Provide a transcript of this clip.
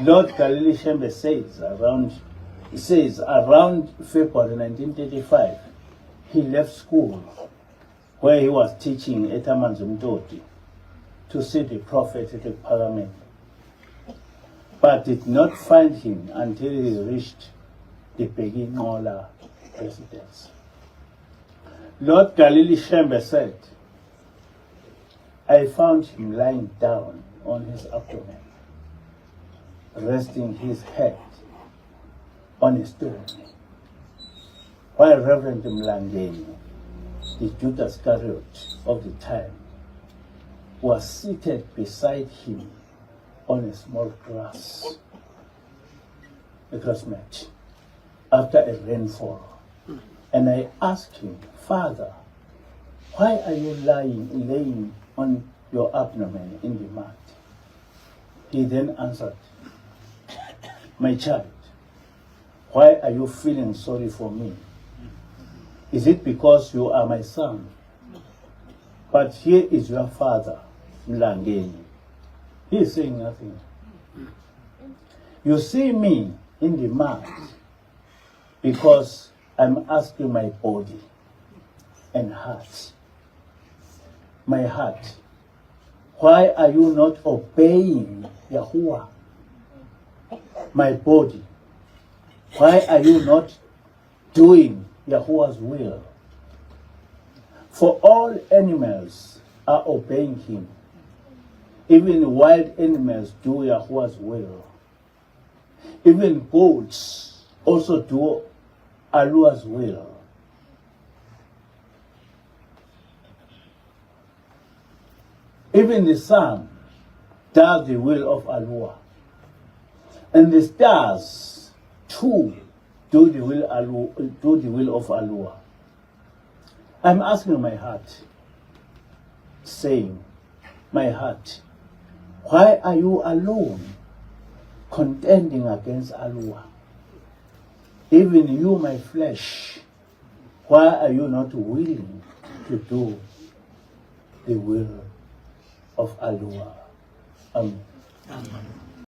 Lord Galilei Shembe says around February 1935, he left school where he was teaching at Amanzumtoti to see the prophet at the parliament, but did not find him until he reached the Beginola residence. Lord Galilei Shembe said, I found him lying down on his abdomen, resting his head on a stone, while Reverend Mlangeni, the Judas Iscariot of the time, was seated beside him on a small grass mat after a rainfall. And I asked him, Father, why are you laying on your abdomen in the mud? He then answered, my child, why are you feeling sorry for me? Is it because you are my son? But here is your father, Mlangeni. He is saying nothing. You see me in the mud because I'm asking my body and heart. My heart, why are you not obeying Yahuwah? My body, why are you not doing Yahuwah's will? For all animals are obeying him. Even wild animals do Yahuwah's will. Even goats also do Alua's will. Even the sun does the will of Alua. And the stars too do the will of Alua. I'm asking my heart, saying, my heart, why are you alone, contending against Alua? Even you, my flesh, why are you not willing to do the will of Alua? Amen. Amen.